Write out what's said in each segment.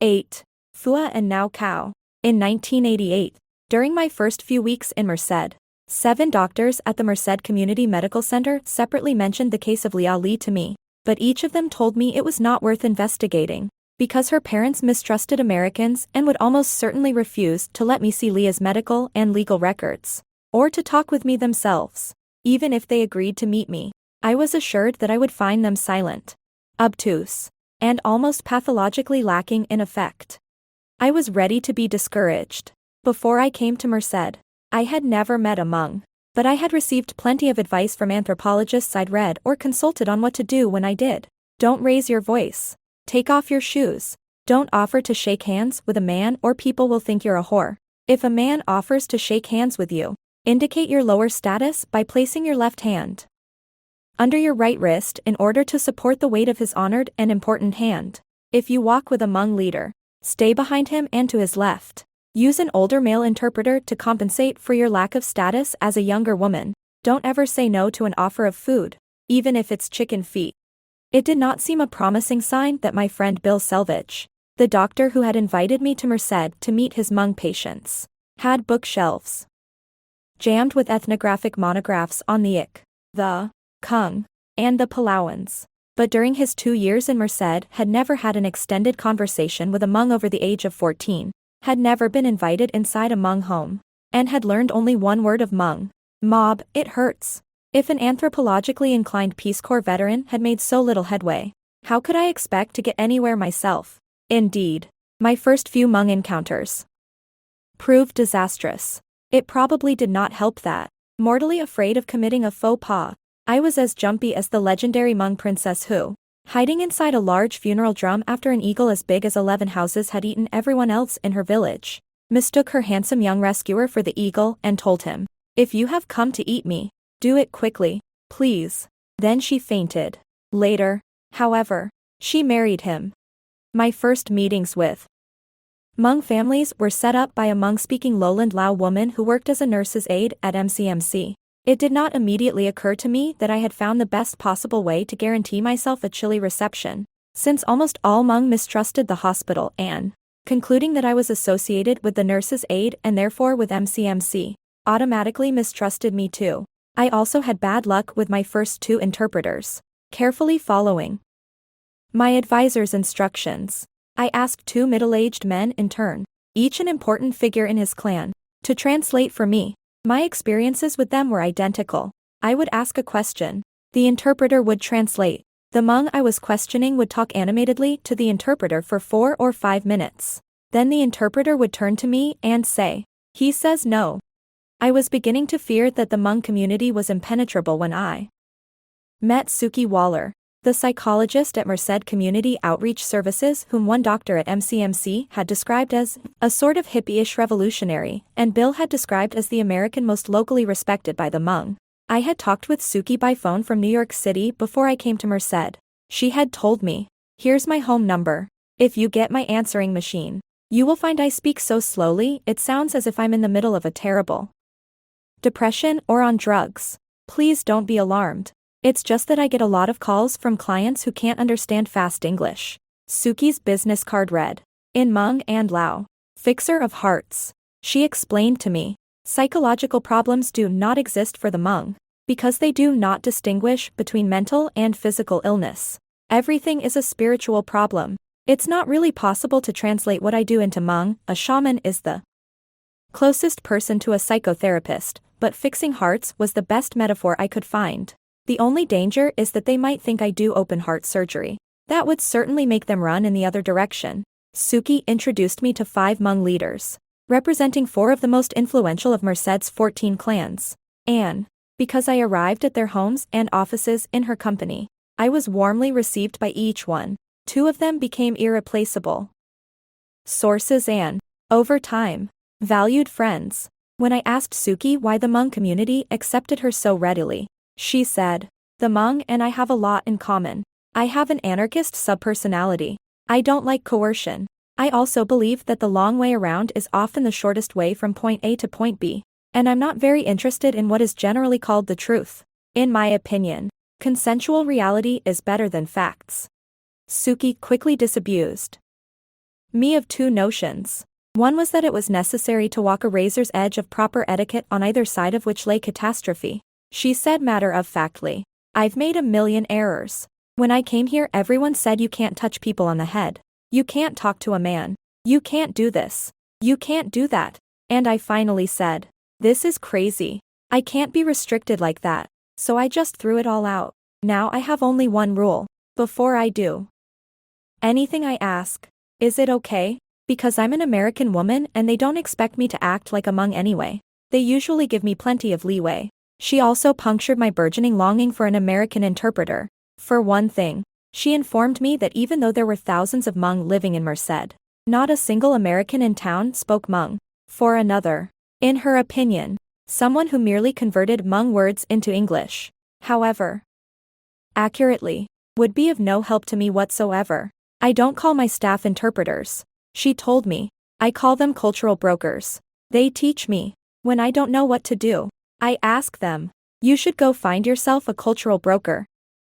8. Foua and Nao Kao. In 1988, during my first few weeks in Merced, 7 doctors at the Merced Community Medical Center separately mentioned the case of Lia Lee to me, but each of them told me it was not worth investigating, because her parents mistrusted Americans and would almost certainly refuse to let me see Lia's medical and legal records, or to talk with me themselves. Even if they agreed to meet me, I was assured that I would find them silent, obtuse, and almost pathologically lacking in affect. I was ready to be discouraged. Before I came to Merced, I had never met a Hmong, but I had received plenty of advice from anthropologists I'd read or consulted on what to do when I did. Don't raise your voice. Take off your shoes. Don't offer to shake hands with a man or people will think you're a whore. If a man offers to shake hands with you, indicate your lower status by placing your left hand under your right wrist in order to support the weight of his honored and important hand. If you walk with a Hmong leader, stay behind him and to his left. Use an older male interpreter to compensate for your lack of status as a younger woman. Don't ever say no to an offer of food, even if it's chicken feet. It did not seem a promising sign that my friend Bill Selvage, the doctor who had invited me to Merced to meet his Hmong patients, had bookshelves jammed with ethnographic monographs on the ik, the qaug, and the Palauans. But during his 2 years in Merced had never had an extended conversation with a Hmong over the age of 14, had never been invited inside a Hmong home, and had learned only one word of Hmong: mob, it hurts. If an anthropologically inclined Peace Corps veteran had made so little headway, how could I expect to get anywhere myself? Indeed, my first few Hmong encounters proved disastrous. It probably did not help that, mortally afraid of committing a faux pas, I was as jumpy as the legendary Hmong princess who, hiding inside a large funeral drum after an eagle as big as 11 houses had eaten everyone else in her village, mistook her handsome young rescuer for the eagle and told him, "If you have come to eat me, do it quickly, please." Then she fainted. Later, however, she married him. My first meetings with Hmong families were set up by a Hmong-speaking lowland Lao woman who worked as a nurse's aide at MCMC. It did not immediately occur to me that I had found the best possible way to guarantee myself a chilly reception, since almost all Hmong mistrusted the hospital and, concluding that I was associated with the nurse's aide and therefore with MCMC, automatically mistrusted me too. I also had bad luck with my first 2 interpreters. Carefully following my advisor's instructions, I asked 2 middle-aged men in turn, each an important figure in his clan, to translate for me. My experiences with them were identical. I would ask a question. The interpreter would translate. The Hmong I was questioning would talk animatedly to the interpreter for 4 or 5 minutes. Then the interpreter would turn to me and say, "He says no." I was beginning to fear that the Hmong community was impenetrable when I met Suki Waller, the psychologist at Merced Community Outreach Services whom one doctor at MCMC had described as a sort of hippie-ish revolutionary, and Bill had described as the American most locally respected by the Hmong. I had talked with Suki by phone from New York City before I came to Merced. She had told me, "Here's my home number. If you get my answering machine, you will find I speak so slowly it sounds as if I'm in the middle of a terrible depression or on drugs. Please don't be alarmed. It's just that I get a lot of calls from clients who can't understand fast English." Suki's business card read, in Hmong and Lao, "Fixer of Hearts." She explained to me, psychological problems do not exist for the Hmong, because they do not distinguish between mental and physical illness. Everything is a spiritual problem. It's not really possible to translate what I do into Hmong. A shaman is the closest person to a psychotherapist, but fixing hearts was the best metaphor I could find. The only danger is that they might think I do open heart surgery. That would certainly make them run in the other direction. Suki introduced me to 5 Hmong leaders, representing 4 of the most influential of Merced's 14 clans. And, because I arrived at their homes and offices in her company, I was warmly received by each one. 2 of them became irreplaceable sources and, over time, valued friends. When I asked Suki why the Hmong community accepted her so readily, she said, "The Hmong and I have a lot in common. I have an anarchist subpersonality. I don't like coercion. I also believe that the long way around is often the shortest way from point A to point B, and I'm not very interested in what is generally called the truth. In my opinion, consensual reality is better than facts." Suki quickly disabused Me of two notions. One was that it was necessary to walk a razor's edge of proper etiquette on either side of which lay catastrophe. She said matter-of-factly, "I've made a million errors. When I came here everyone said you can't touch people on the head. You can't talk to a man. You can't do this. You can't do that." And I finally said, "This is crazy. I can't be restricted like that." So I just threw it all out. Now I have only one rule. Before I do anything I ask, "Is it okay?" Because I'm an American woman and they don't expect me to act like a Hmong anyway. They usually give me plenty of leeway. She also punctured my burgeoning longing for an American interpreter. For one thing, she informed me that even though there were thousands of Hmong living in Merced, not a single American in town spoke Hmong. For another, in her opinion, someone who merely converted Hmong words into English, however accurately, would be of no help to me whatsoever. I don't call my staff interpreters, she told me. I call them cultural brokers. They teach me. When I don't know what to do, I ask them. You should go find yourself a cultural broker.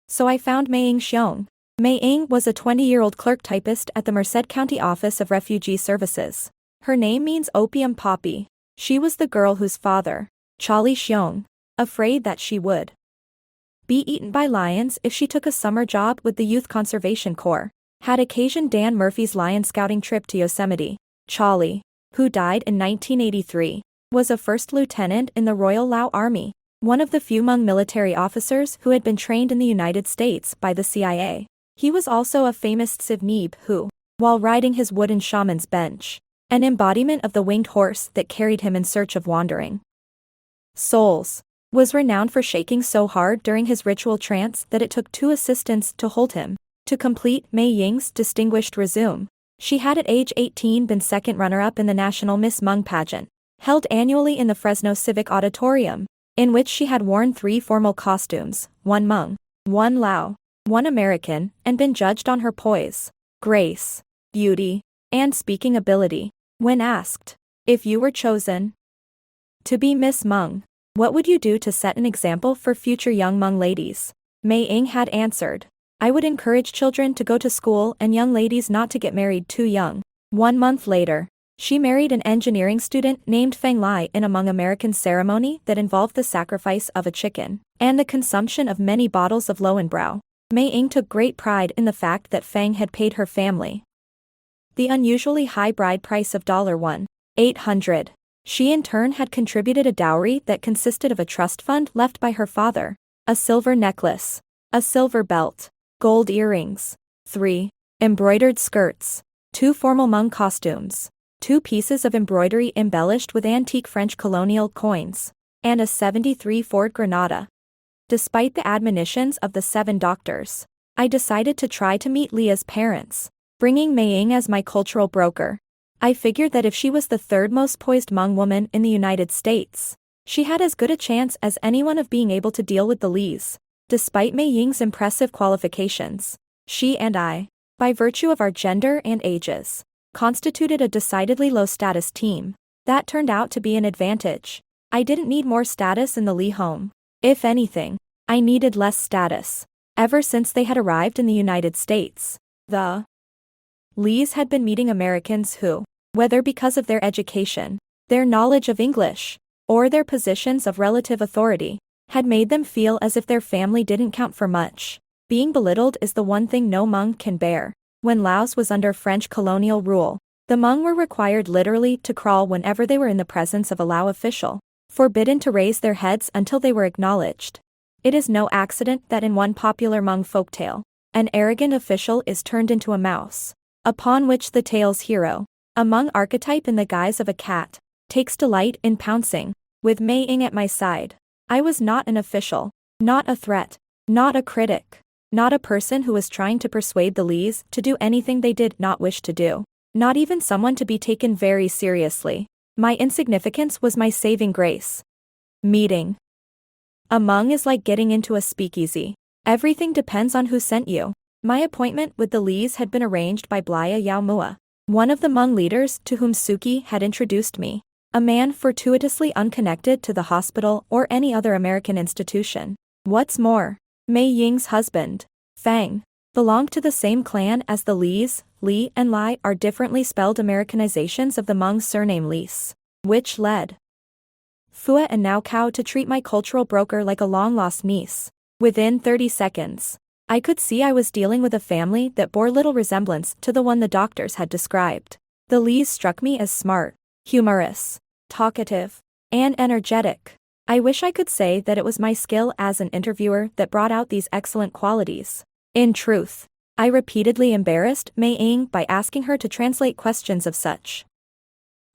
So I found Mei Ying Xiong. Mei Ying was a 20-year-old clerk typist at the Merced County Office of Refugee Services. Her name means opium poppy. She was the girl whose father, Charlie Xiong, afraid that she would be eaten by lions if she took a summer job with the Youth Conservation Corps, had occasioned Dan Murphy's lion scouting trip to Yosemite. Charlie, who died in 1983, was a first lieutenant in the Royal Lao Army, one of the few Hmong military officers who had been trained in the United States by the CIA. He was also a famous Tsivneeb who, while riding his wooden shaman's bench, an embodiment of the winged horse that carried him in search of wandering souls, was renowned for shaking so hard during his ritual trance that it took 2 assistants to hold him. To complete Mei Ying's distinguished resume, she had at age 18 been second runner-up in the National Miss Hmong pageant, held annually in the Fresno Civic Auditorium, in which she had worn 3 formal costumes, 1 Hmong, 1 Lao, 1 American, and been judged on her poise, grace, beauty, and speaking ability. When asked, if you were chosen to be Miss Hmong, what would you do to set an example for future young Hmong ladies? Mei Ying had answered, I would encourage children to go to school and young ladies not to get married too young. 1 month later, she married an engineering student named Feng Lai in a Hmong American ceremony that involved the sacrifice of a chicken and the consumption of many bottles of Lowenbrau. Mei Ying took great pride in the fact that Feng had paid her family the unusually high bride price of $1,800. She in turn had contributed a dowry that consisted of a trust fund left by her father, a silver necklace, a silver belt, gold earrings, 3 embroidered skirts, 2 formal Hmong costumes, 2 pieces of embroidery embellished with antique French colonial coins, and a '73 Ford Granada. Despite the admonitions of the 7 doctors, I decided to try to meet Lia's parents, bringing Mei Ying as my cultural broker. I figured that if she was the 3rd most poised Hmong woman in the United States, she had as good a chance as anyone of being able to deal with the Lees. Despite Mei Ying's impressive qualifications, she and I, by virtue of our gender and ages, constituted a decidedly low-status team. That turned out to be an advantage. I didn't need more status in the Lee home. If anything, I needed less status. Ever since they had arrived in the United States, the Lees had been meeting Americans who, whether because of their education, their knowledge of English, or their positions of relative authority, had made them feel as if their family didn't count for much. Being belittled is the one thing no Hmong can bear. When Laos was under French colonial rule, the Hmong were required literally to crawl whenever they were in the presence of a Lao official, forbidden to raise their heads until they were acknowledged. It is no accident that in one popular Hmong folktale, an arrogant official is turned into a mouse, upon which the tale's hero, a Hmong archetype in the guise of a cat, takes delight in pouncing. With Mei Ying at my side, I was not an official, not a threat, not a critic, not a person who was trying to persuade the Lees to do anything they did not wish to do, not even someone to be taken very seriously. My insignificance was my saving grace. Meeting a Hmong is like getting into a speakeasy. Everything depends on who sent you. My appointment with the Lees had been arranged by Blia Yao Mua, one of the Hmong leaders to whom Suki had introduced me, a man fortuitously unconnected to the hospital or any other American institution. What's more, Mei Ying's husband, Fang, belonged to the same clan as the Lees. Lee and Lai are differently spelled Americanizations of the Hmong surname Lees, which led Foua and Nao Kao to treat my cultural broker like a long-lost niece. Within 30 seconds, I could see I was dealing with a family that bore little resemblance to the one the doctors had described. The Lees struck me as smart, humorous, talkative, and energetic. I wish I could say that it was my skill as an interviewer that brought out these excellent qualities. In truth, I repeatedly embarrassed Mei Ying by asking her to translate questions of such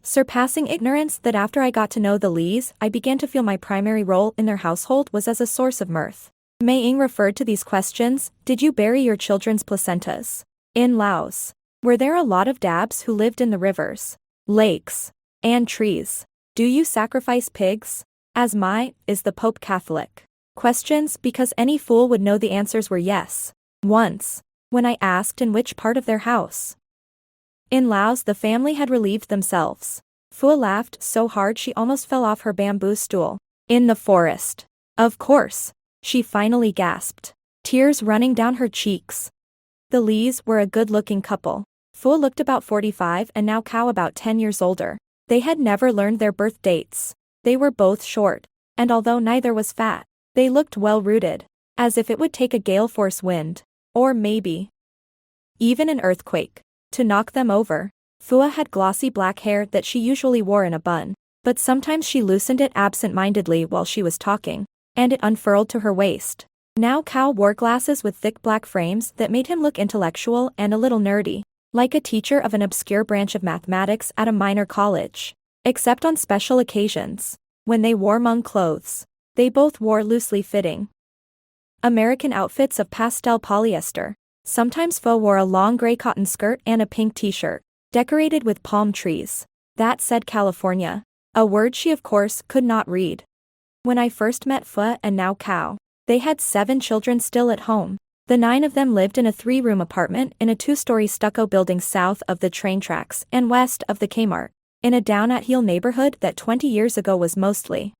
surpassing ignorance that after I got to know the Lees, I began to feel my primary role in their household was as a source of mirth. Mei Ying referred to these questions: did you bury your children's placentas in Laos? Were there a lot of dabs who lived in the rivers, lakes, and trees? Do you sacrifice pigs? As my, is the Pope Catholic? Questions because any fool would know the answers were yes. Once, when I asked in which part of their house in Laos the family had relieved themselves, Foua laughed so hard she almost fell off her bamboo stool. In the forest. Of course, she finally gasped, tears running down her cheeks. The Lees were a good-looking couple. Foua looked about 45 and Nao Kao about 10 years older. They had never learned their birth dates. They were both short, and although neither was fat, they looked well-rooted, as if it would take a gale-force wind, or maybe even an earthquake, to knock them over. Foua had glossy black hair that she usually wore in a bun, but sometimes she loosened it absent-mindedly while she was talking, and it unfurled to her waist. Nao Kao wore glasses with thick black frames that made him look intellectual and a little nerdy, like a teacher of an obscure branch of mathematics at a minor college. Except on special occasions, when they wore Hmong clothes, they both wore loosely fitting American outfits of pastel polyester. Sometimes Foua wore a long gray cotton skirt and a pink t-shirt, decorated with palm trees, that said California, a word she of course could not read. When I first met Foua and Nao Kao, they had 7 children still at home. The 9 of them lived in a 3-room apartment in a 2-story stucco building south of the train tracks and west of the Kmart, in a down-at-heel neighborhood that 20 years ago was mostly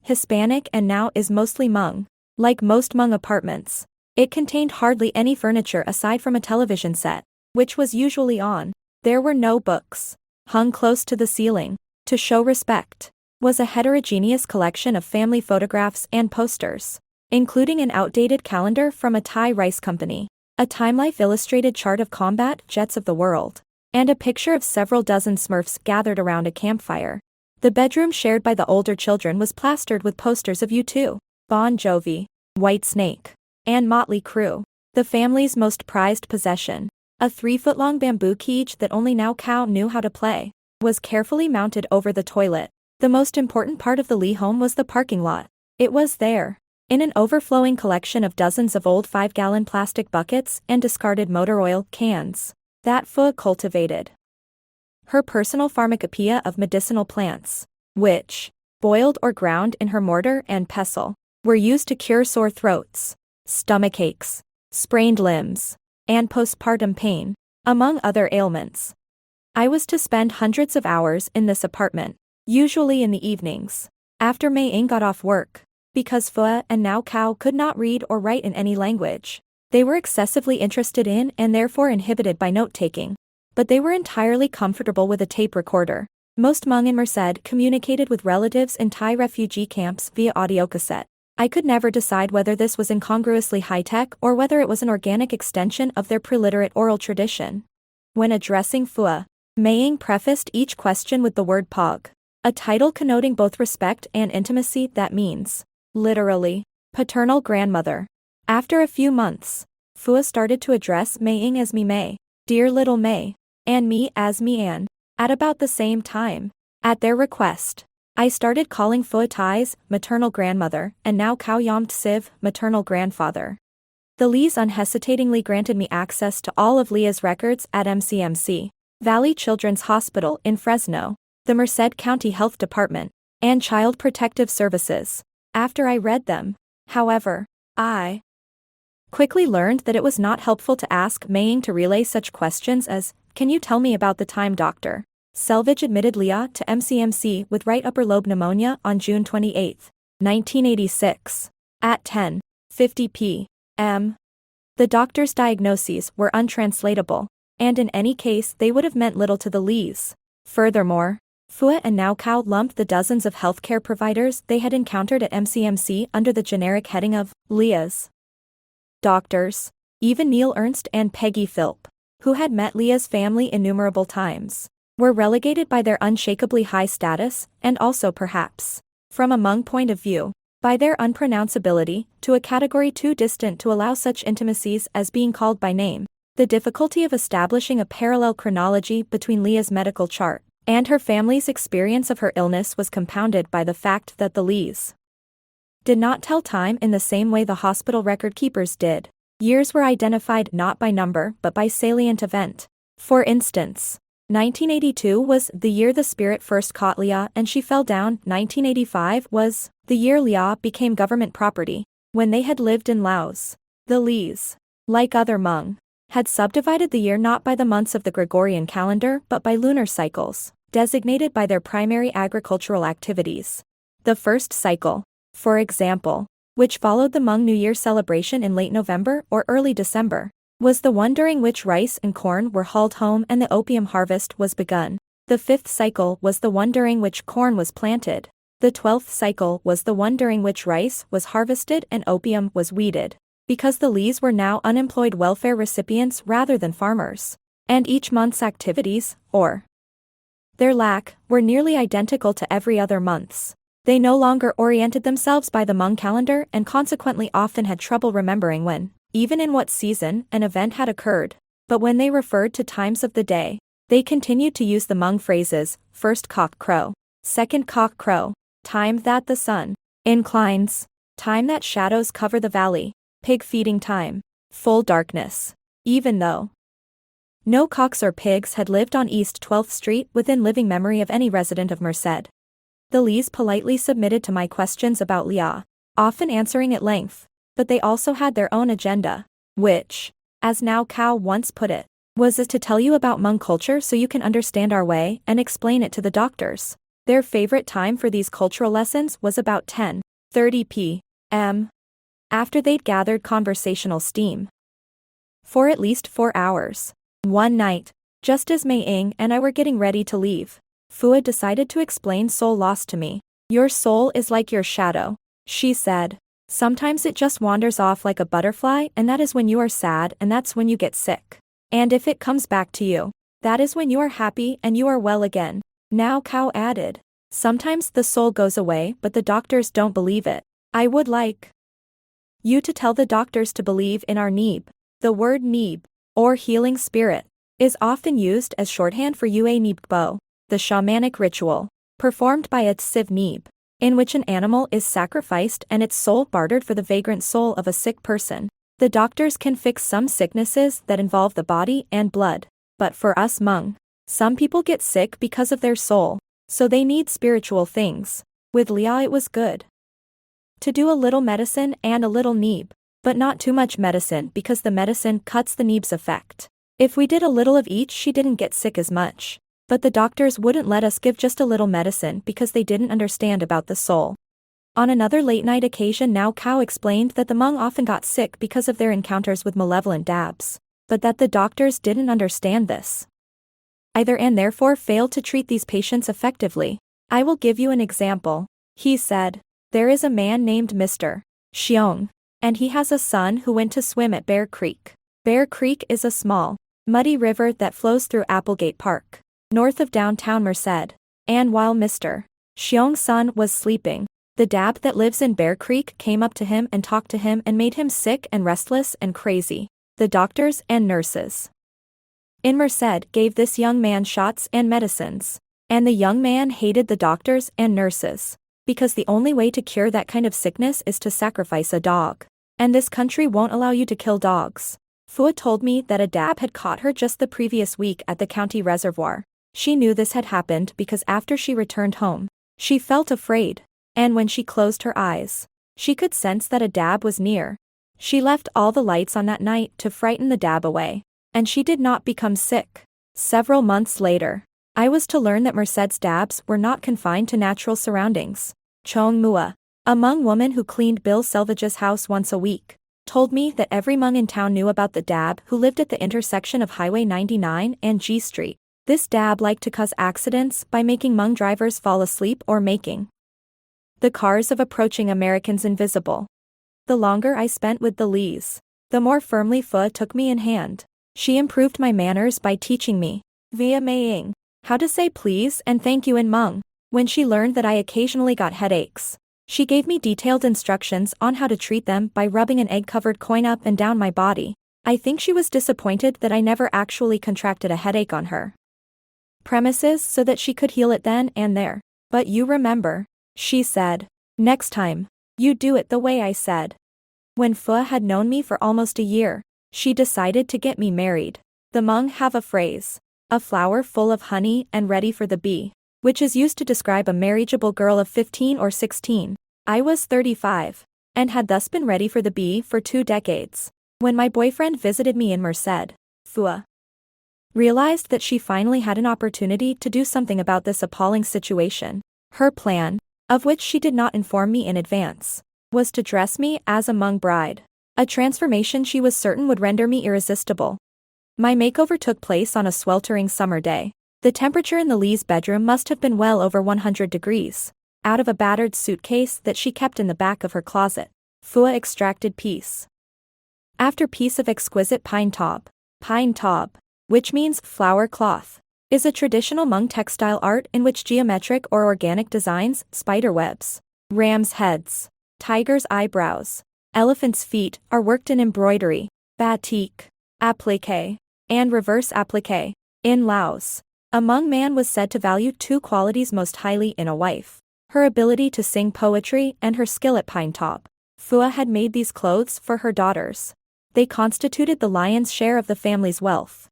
Hispanic and now is mostly Hmong. Like most Hmong apartments, it contained hardly any furniture aside from a television set, which was usually on. There were no books. Hung close to the ceiling, to show respect, was a heterogeneous collection of family photographs and posters, including an outdated calendar from a Thai rice company, a Time Life illustrated chart of combat jets of the world, and a picture of several dozen Smurfs gathered around a campfire. The bedroom shared by the older children was plastered with posters of U2, Bon Jovi, Whitesnake, and Motley Crue. The family's most prized possession, a 3-foot-long bamboo qaug that only Nao Kao knew how to play, was carefully mounted over the toilet. The most important part of the Lee home was the parking lot. It was there, in an overflowing collection of dozens of old 5-gallon plastic buckets and discarded motor oil cans, that Foua cultivated. Her personal pharmacopoeia of medicinal plants, which, boiled or ground in her mortar and pestle, were used to cure sore throats, stomach aches, sprained limbs, and postpartum pain, among other ailments. I was to spend hundreds of hours in this apartment, usually in the evenings, after Mei Ying got off work. Because Foua and Nao Kao could not read or write in any language, they were excessively interested in and therefore inhibited by note-taking. But they were entirely comfortable with a tape recorder. Most Hmong in Merced communicated with relatives in Thai refugee camps via audiocassette. I could never decide whether this was incongruously high-tech or whether it was an organic extension of their preliterate oral tradition. When addressing Foua, Mei Ying prefaced each question with the word qaug, a title connoting both respect and intimacy that means, literally, paternal grandmother. After a few months, Foua started to address Mei Ying as Mi Mei, dear little Mei, and me as Mi An. At about the same time, at their request, I started calling Foua Thai's maternal grandmother and Nao Kao Yom Tsiv, maternal grandfather. The Lees unhesitatingly granted me access to all of Lia's records at MCMC, Valley Children's Hospital in Fresno, the Merced County Health Department, and Child Protective Services. After I read them, however, I quickly learned that it was not helpful to ask Mei Ying to relay such questions as, "Can you tell me about the time Dr. Selvage admitted Lia to MCMC with right upper lobe pneumonia on June 28, 1986, at 10:50 p.m. The doctor's diagnoses were untranslatable, and in any case they would have meant little to the Lees. Furthermore, Foua and Nao Kao lumped the dozens of healthcare providers they had encountered at MCMC under the generic heading of Lia's doctors. Even Neil Ernst and Peggy Philp, who had met Lia's family innumerable times, were relegated by their unshakably high status, and also perhaps, from a Hmong point of view, by their unpronounceability, to a category too distant to allow such intimacies as being called by name. The difficulty of establishing a parallel chronology between Lia's medical chart and her family's experience of her illness was compounded by the fact that the Lees did not tell time in the same way the hospital record keepers did. Years were identified not by number but by salient event. For instance, 1982 was the year the spirit first caught Lia and she fell down. 1985 was the year Lia became government property, when they had lived in Laos. The Lees, like other Hmong, had subdivided the year not by the months of the Gregorian calendar but by lunar cycles, designated by their primary agricultural activities. The first cycle, for example, which followed the Hmong New Year celebration in late November or early December, was the one during which rice and corn were hauled home and the opium harvest was begun. The fifth cycle was the one during which corn was planted. The 12th cycle was the one during which rice was harvested and opium was weeded, because the Lees were now unemployed welfare recipients rather than farmers, and each month's activities, or their lack, were nearly identical to every other month's. They no longer oriented themselves by the Hmong calendar and consequently often had trouble remembering when, even in what season, an event had occurred. But when they referred to times of the day, they continued to use the Hmong phrases, first cock crow, second cock crow, time that the sun inclines, time that shadows cover the valley, pig feeding time, full darkness. Even though no cocks or pigs had lived on East 12th Street within living memory of any resident of Merced, the Lees politely submitted to my questions about Lia, often answering at length, but they also had their own agenda, which, as Nao Kao once put it, was to tell you about Hmong culture so you can understand our way and explain it to the doctors. Their favorite time for these cultural lessons was about 10:30 p.m. after they'd gathered conversational steam for at least 4 hours. One night, just as Mei Ying and I were getting ready to leave, Foua decided to explain soul loss to me. Your soul is like your shadow, she said. Sometimes it just wanders off like a butterfly, and that is when you are sad and that's when you get sick. And if it comes back to you, that is when you are happy and you are well again. Nao Kao added, sometimes the soul goes away but the doctors don't believe it. I would like you to tell the doctors to believe in our Neeb. The word Neeb, or healing spirit, is often used as shorthand for Yue Neebbo, the shamanic ritual, performed by a Tsiv Neeb, in which an animal is sacrificed and its soul bartered for the vagrant soul of a sick person. The doctors can fix some sicknesses that involve the body and blood, but for us Hmong, some people get sick because of their soul, so they need spiritual things. With Lia it was good to do a little medicine and a little Neeb, but not too much medicine because the medicine cuts the Neeb's effect. If we did a little of each she didn't get sick as much. But the doctors wouldn't let us give just a little medicine because they didn't understand about the soul. On another late-night occasion Nao Kao explained that the Hmong often got sick because of their encounters with malevolent dabs, but that the doctors didn't understand this either and therefore failed to treat these patients effectively. I will give you an example. He said, there is a man named Mr. Xiong, and he has a son who went to swim at Bear Creek. Bear Creek is a small, muddy river that flows through Applegate Park, north of downtown Merced. And while Mr. Xiong's son was sleeping, the dab that lives in Bear Creek came up to him and talked to him and made him sick and restless and crazy. The doctors and nurses in Merced gave this young man shots and medicines, and the young man hated the doctors and nurses, because the only way to cure that kind of sickness is to sacrifice a dog. And this country won't allow you to kill dogs. Foua told me that a dab had caught her just the previous week at the county reservoir. She knew this had happened because after she returned home, she felt afraid, and when she closed her eyes, she could sense that a dab was near. She left all the lights on that night to frighten the dab away, and she did not become sick. Several months later, I was to learn that Merced's dabs were not confined to natural surroundings. Chong Mua, a Hmong woman who cleaned Bill Selvage's house once a week, told me that every Hmong in town knew about the dab who lived at the intersection of Highway 99 and G Street. This dab liked to cause accidents by making Hmong drivers fall asleep or making the cars of approaching Americans invisible. The longer I spent with the Lees, the more firmly Foua took me in hand. She improved my manners by teaching me, via Maying, how to say please and thank you in Hmong. When she learned that I occasionally got headaches, she gave me detailed instructions on how to treat them by rubbing an egg-covered coin up and down my body. I think she was disappointed that I never actually contracted a headache on her premises so that she could heal it then and there. But you remember, she said, next time, you do it the way I said. When Foua had known me for almost a year, she decided to get me married. The Hmong have a phrase, a flower full of honey and ready for the bee, which is used to describe a marriageable girl of 15 or 16. I was 35, and had thus been ready for the bee for 2 decades. When my boyfriend visited me in Merced, Foua realized that she finally had an opportunity to do something about this appalling situation. Her plan, of which she did not inform me in advance, was to dress me as a Hmong bride, a transformation she was certain would render me irresistible. My makeover took place on a sweltering summer day. The temperature in the Lee's bedroom must have been well over 100 degrees. Out of a battered suitcase that she kept in the back of her closet, Foua extracted piece after piece of exquisite pine taub. Pine taub, which means flower cloth, is a traditional Hmong textile art in which geometric or organic designs, spider webs, ram's heads, tiger's eyebrows, elephant's feet are worked in embroidery, batik, applique, and reverse applique. In Laos, a Hmong man was said to value 2 qualities most highly in a wife: her ability to sing poetry and her skill at pine taub. Foua had made these clothes for her daughters. They constituted the lion's share of the family's wealth.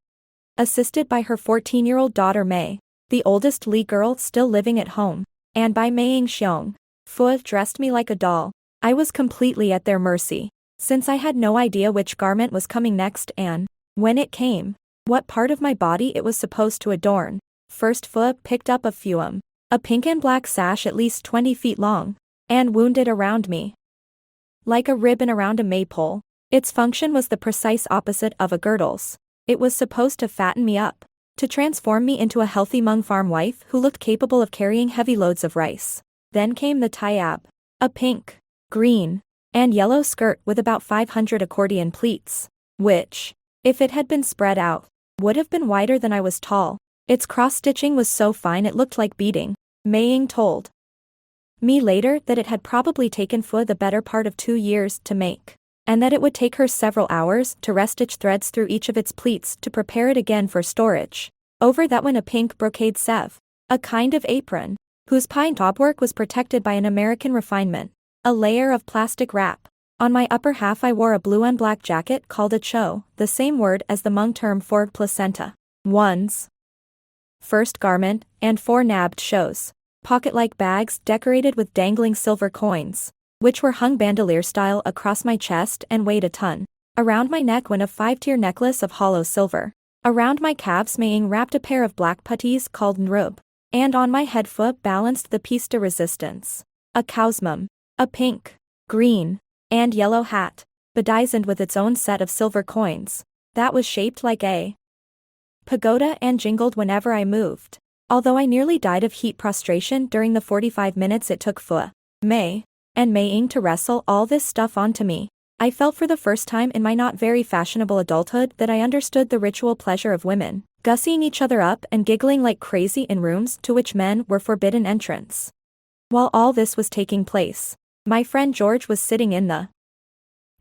Assisted by her 14-year-old daughter May, the oldest Lee girl still living at home, and by Maying Xiong, Foua dressed me like a doll. I was completely at their mercy, since I had no idea which garment was coming next and, when it came, what part of my body it was supposed to adorn. First Foua picked up a fuum, a pink and black sash at least 20 feet long, and wound it around me like a ribbon around a maypole. Its function was the precise opposite of a girdle's. It was supposed to fatten me up, to transform me into a healthy Hmong farm wife who looked capable of carrying heavy loads of rice. Then came the tayab, a pink, green, and yellow skirt with about 500 accordion pleats, which, if it had been spread out, would have been wider than I was tall. Its cross-stitching was so fine it looked like beading. Maying told me later that it had probably taken Foua the better part of 2 years to make, and that it would take her several hours to restitch threads through each of its pleats to prepare it again for storage. Over that went a pink brocade sev, a kind of apron, whose pine taub work was protected by an American refinement, a layer of plastic wrap. On my upper half I wore a blue and black jacket called a cho, the same word as the Hmong term for placenta. One's first garment, and 4 nabbed shows, pocket-like bags decorated with dangling silver coins, which were hung bandolier style across my chest and weighed a ton. Around my neck went a 5-tier necklace of hollow silver. Around my calves Maying wrapped a pair of black puttees called nrub, and on my head Foua balanced the piece de resistance, a kausmum, a pink, green, and yellow hat, bedizened with its own set of silver coins, that was shaped like a pagoda and jingled whenever I moved. Although I nearly died of heat prostration during the 45 minutes it took Foua, May, and Maying to wrestle all this stuff onto me, I felt for the first time in my not very fashionable adulthood that I understood the ritual pleasure of women, gussying each other up and giggling like crazy in rooms to which men were forbidden entrance. While all this was taking place, my friend George was sitting in the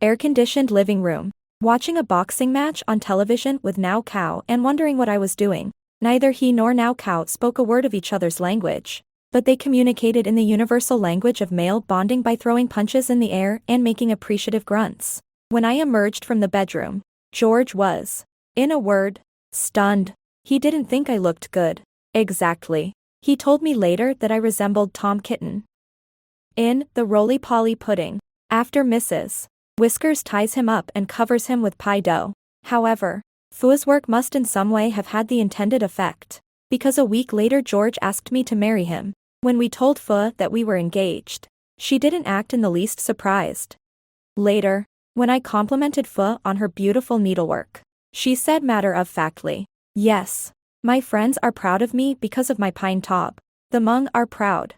air-conditioned living room, watching a boxing match on television with Nao Kao and wondering what I was doing. Neither he nor Nao Kao spoke a word of each other's language, but they communicated in the universal language of male bonding by throwing punches in the air and making appreciative grunts. When I emerged from the bedroom, George was, in a word, stunned. He didn't think I looked good. Exactly. He told me later that I resembled Tom Kitten in the roly-poly pudding. After Mrs. Whiskers ties him up and covers him with pie dough. However, Foua's work must in some way have had the intended effect, because a week later George asked me to marry him. When we told Foua that we were engaged, she didn't act in the least surprised. Later, When I complimented Foua on her beautiful needlework, she said matter-of-factly, "Yes. My friends are proud of me because of my pine top. The Hmong are proud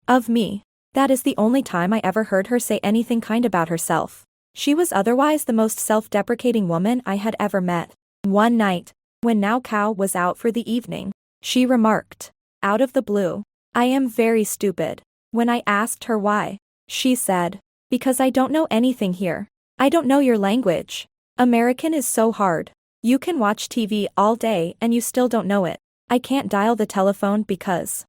of me." That is the only time I ever heard her say anything kind about herself. She was otherwise the most self-deprecating woman I had ever met. One night, when Nao Kao was out for the evening, she remarked, out of the blue, "I am very stupid." When I asked her why, she said, "Because I don't know anything here. I don't know your language. American is so hard. You can watch TV all day and you still don't know it. I can't dial the telephone because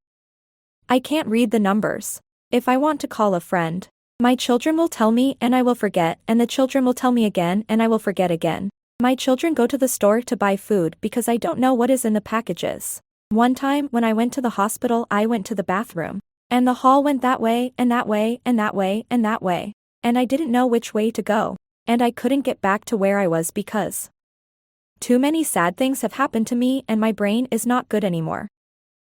I can't read the numbers. If I want to call a friend, my children will tell me and I will forget, and the children will tell me again and I will forget again. My children go to the store to buy food because I don't know what is in the packages. One time when I went to the hospital, I went to the bathroom, and the hall went that way and that way and that way and that way, and I didn't know which way to go, and I couldn't get back to where I was because too many sad things have happened to me and my brain is not good anymore."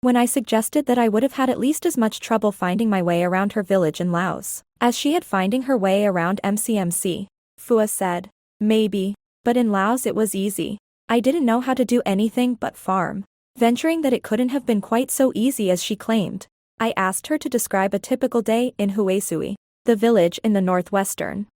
When I suggested that I would have had at least as much trouble finding my way around her village in Laos as she had finding her way around MCMC, Foua said, "Maybe, but in Laos it was easy. I didn't know how to do anything but farm." Venturing that it couldn't have been quite so easy as she claimed, I asked her to describe a typical day in Huesui, the village in the northwestern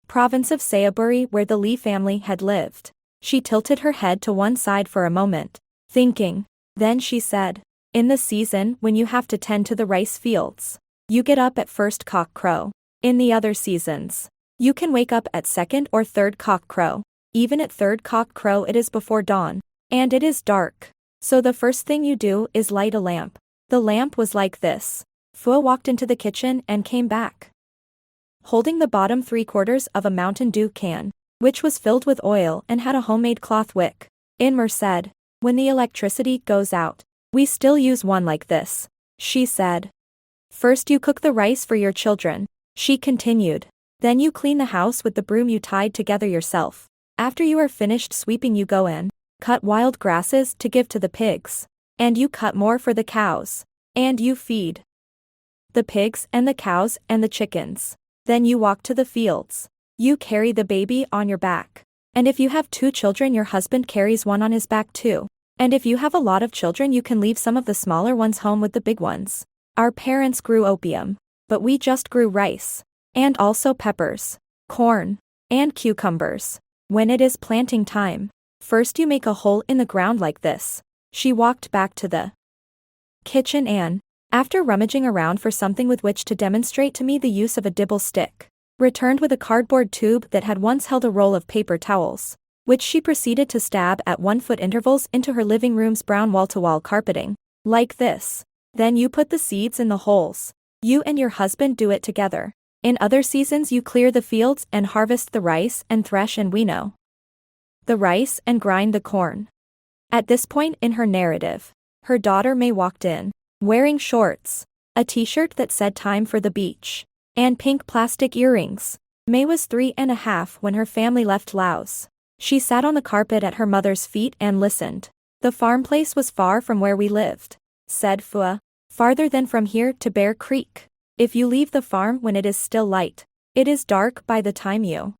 province of Sayaburi where the Lee family had lived. She tilted her head to one side for a moment, thinking. Then she said, "In the season when you have to tend to the rice fields, you get up at first cock crow. In the other seasons, you can wake up at second or third cock crow. Even at third cock crow it is before dawn, and it is dark. So the first thing you do is light a lamp." The lamp was like this. Foua walked into the kitchen and came back, holding the bottom 3/4 of a Mountain Dew can, which was filled with oil and had a homemade cloth wick. "In Merced, when the electricity goes out, we still use one like this," she said. "First you cook the rice for your children," she continued. "Then you clean the house with the broom you tied together yourself. After you are finished sweeping you go in, cut wild grasses to give to the pigs. And you cut more for the cows. And you feed the pigs and the cows and the chickens. Then you walk to the fields. You carry the baby on your back. And if you have 2 children your husband carries one on his back too. And if you have a lot of children you can leave some of the smaller ones home with the big ones. Our parents grew opium, but we just grew rice. And also peppers, corn, and cucumbers. When it is planting time, first you make a hole in the ground like this." She walked back to the kitchen and, after rummaging around for something with which to demonstrate to me the use of a dibble stick, returned with a cardboard tube that had once held a roll of paper towels, which she proceeded to stab at 1-foot intervals into her living room's brown wall-to-wall carpeting. "Like this. Then you put the seeds in the holes. You and your husband do it together. In other seasons you clear the fields and harvest the rice and thresh and winnow the rice and grind the corn." At this point in her narrative, her daughter May walked in, wearing shorts, a t-shirt that said "Time for the beach," and pink plastic earrings. May was 3.5 when her family left Laos. She sat on the carpet at her mother's feet and listened. "The farm place was far from where we lived," said Foua. "Farther than from here to Bear Creek. If you leave the farm when it is still light, it is dark by the time you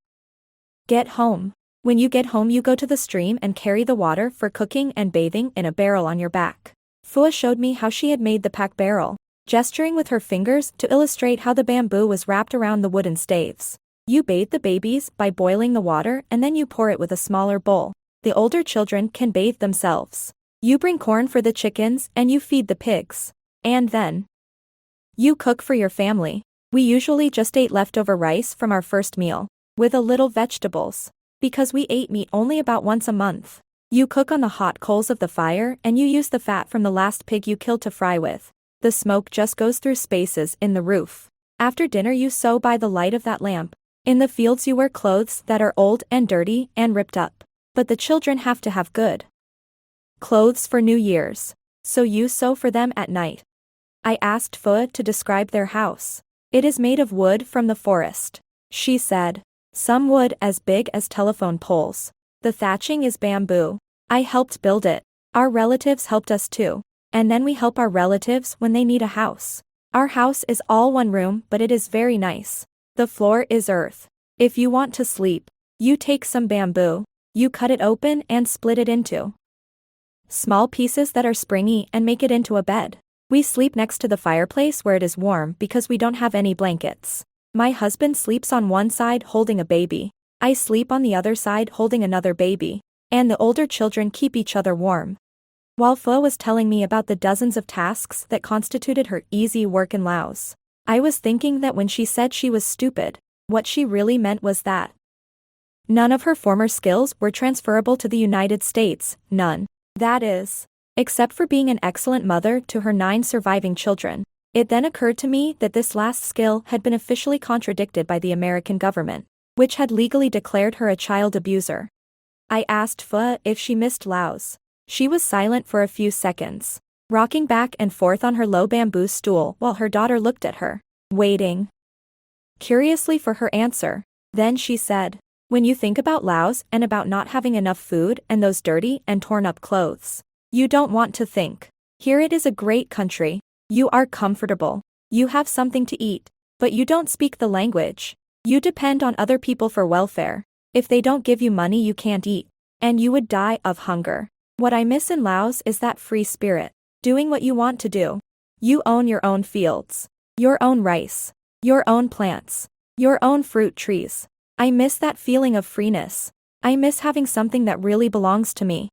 get home. When you get home you go to the stream and carry the water for cooking and bathing in a barrel on your back." Foua showed me how she had made the pack barrel, gesturing with her fingers to illustrate how the bamboo was wrapped around the wooden staves. "You bathe the babies by boiling the water and then you pour it with a smaller bowl. The older children can bathe themselves. You bring corn for the chickens and you feed the pigs. And then you cook for your family." We usually just ate leftover rice from our first meal, with a little vegetables, because we ate meat only about once a month. "You cook on the hot coals of the fire and you use the fat from the last pig you killed to fry with. The smoke just goes through spaces in the roof. After dinner you sew by the light of that lamp. In the fields you wear clothes that are old and dirty and ripped up. But the children have to have good clothes for New Year's. So you sew for them at night." I asked Foua to describe their house. "It is made of wood from the forest," she said. "Some wood as big as telephone poles. The thatching is bamboo. I helped build it. Our relatives helped us too. And then we help our relatives when they need a house. Our house is all one room but it is very nice. The floor is earth. If you want to sleep, you take some bamboo, you cut it open and split it into small pieces that are springy and make it into a bed. We sleep next to the fireplace where it is warm because we don't have any blankets. My husband sleeps on one side holding a baby. I sleep on the other side holding another baby. And the older children keep each other warm. While Foua was telling me about the dozens of tasks that constituted her easy work in Laos, I was thinking that when she said she was stupid, what she really meant was that none of her former skills were transferable to the United States, none. That is, except for being an excellent mother to her 9 surviving children. It then occurred to me that this last skill had been officially contradicted by the American government, which had legally declared her a child abuser. I asked Foua if she missed Laos. She was silent for a few seconds, rocking back and forth on her low bamboo stool while her daughter looked at her, waiting curiously for her answer. Then she said, "When you think about Laos and about not having enough food and those dirty and torn up clothes, you don't want to think. Here it is a great country. You are comfortable. You have something to eat, but you don't speak the language. You depend on other people for welfare. If they don't give you money you can't eat, and you would die of hunger. What I miss in Laos is that free spirit, doing what you want to do. You own your own fields, your own rice, your own plants, your own fruit trees. I miss that feeling of freeness. I miss having something that really belongs to me."